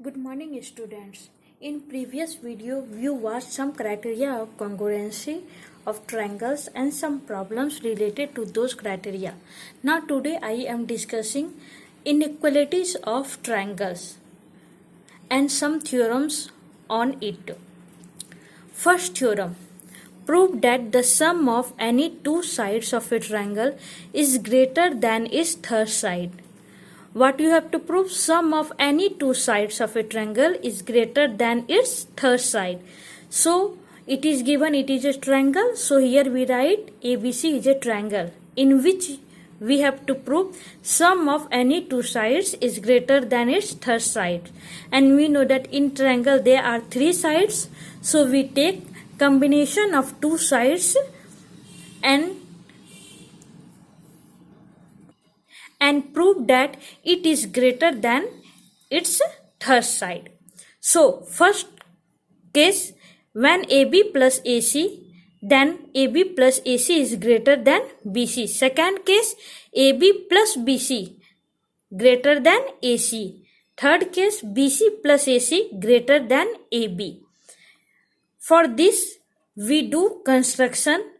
Good morning, students. In previous video, we watched some criteria of congruency of triangles and some problems related to those criteria. Now today I am discussing inequalities of triangles and some theorems on it. First theorem. Prove that the sum of any two sides of a triangle is greater than its third side. What you have to prove? Sum of any two sides of a triangle is greater than its third side. So it is given it is a triangle. So here we write ABC is a triangle in which we have to prove sum of any two sides is greater than its third side. And we know that in triangle there are three sides. So we take combination of two sides and prove that it is greater than its third side. So first case, when AB plus AC, then AB plus AC is greater than BC. Second case, AB plus BC greater than AC. Third case, BC plus AC greater than AB. For this, we do construction.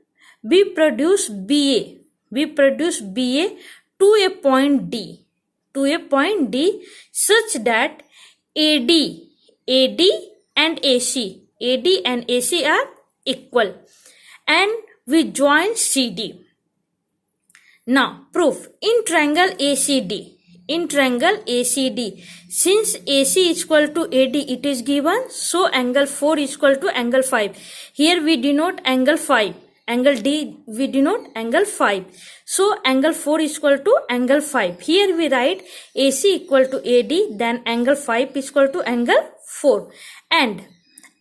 We produce BA to a point D, such that AD and AC are equal, and we join CD. Now proof. In triangle ACD, since AC is equal to AD, it is given, so angle 4 is equal to angle 5. Here we denote angle 5. Angle D we denote angle 5. So angle 4 is equal to angle 5. Here we write AC equal to AD, then angle 5 is equal to angle 4. And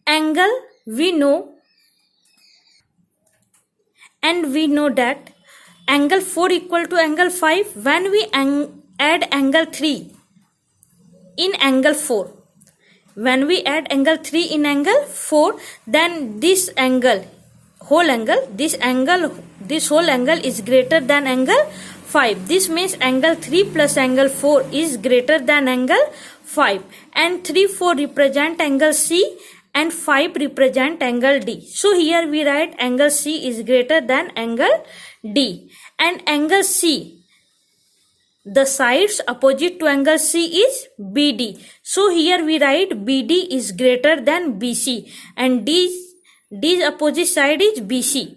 angle we know that angle 4 equal to angle 5 when we add angle 3 in angle 4. When we add angle 3 in angle 4, then this whole angle is greater than angle 5. This means angle 3 plus angle 4 is greater than angle 5. And 3, 4 represent angle C and 5 represent angle D. So here we write angle C is greater than angle D. And angle C, the sides opposite to angle C is BD. So here we write BD is greater than BC, and D's opposite side is BC.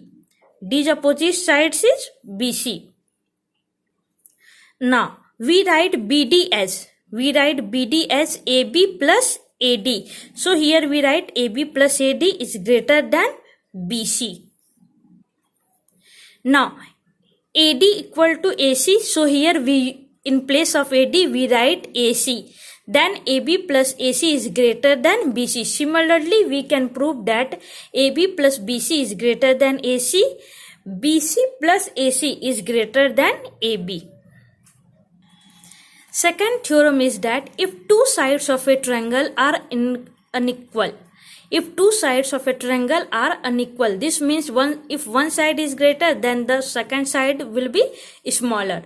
Now we write BD as AB plus AD. So here we write AB plus AD is greater than BC. Now AD equal to AC. So here we, in place of AD, we write AC. Then AB plus AC is greater than BC. Similarly, we can prove that AB plus BC is greater than AC. BC plus AC is greater than AB. Second theorem is that if two sides of a triangle are unequal, this means if one side is greater, then the second side will be smaller.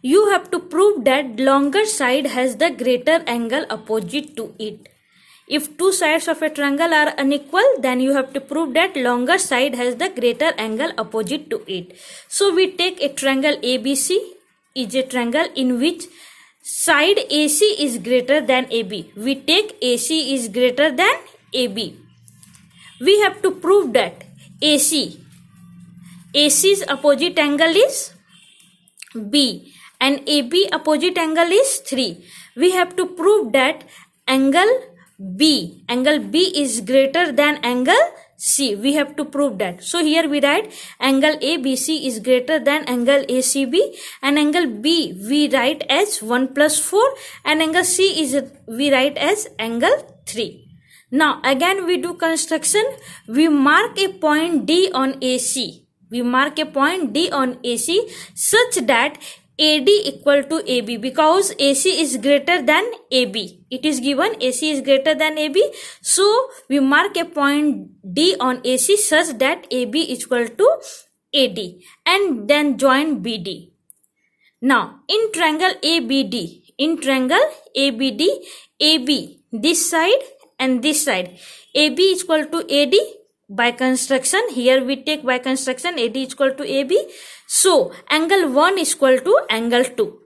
You have to prove that longer side has the greater angle opposite to it. If two sides of a triangle are unequal, then you have to prove that longer side has the greater angle opposite to it. So we take a triangle ABC is a triangle in which side AC is greater than AB. We take AC is greater than AB. We have to prove that AC's opposite angle is B and AB opposite angle is 3. We have to prove that angle B is greater than angle C. We have to prove that. So here we write angle ABC is greater than angle ACB, and angle B we write as 1 plus 4, and angle C we write as angle 3. Now again we do construction. We mark a point D on AC. Such that AD equal to AB, because AC is greater than AB. It is given AC is greater than AB. So we mark a point D on AC such that AB is equal to AD, and then join BD. Now in triangle ABD, AB, this side and this side. AB is equal to AD by construction. Here we take by construction AD is equal to AB. So angle 1 is equal to angle 2.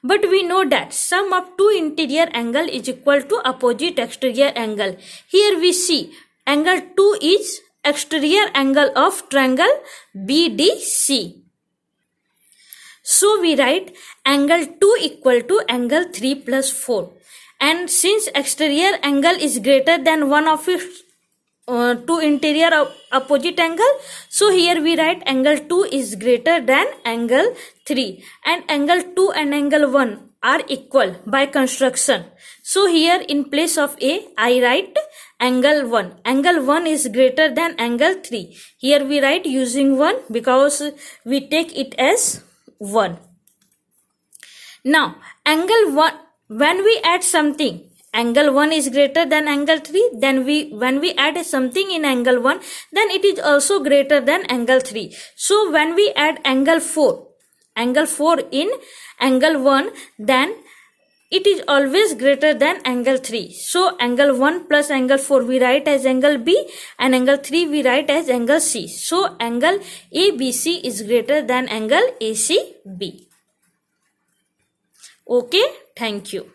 But we know that sum of two interior angle is equal to opposite exterior angle. Here we see angle 2 is exterior angle of triangle BDC. So we write angle 2 equal to angle 3 plus 4. And since exterior angle is greater than one of its two interior opposite angle, so here we write angle 2 is greater than angle 3, and angle 2 and angle 1 are equal by construction. So here in place of A, I write angle 1. Angle 1 is greater than angle 3. Here we write using 1 because we take it as 1. Now angle 1, when we add something, angle 1 is greater than angle 3, then when we add something in angle 1, then it is also greater than angle 3. So when we add angle 4 in angle 1, then it is always greater than angle 3. So angle 1 plus angle 4 we write as angle B, and angle 3 we write as angle C. So angle ABC is greater than angle ACB. Okay, thank you.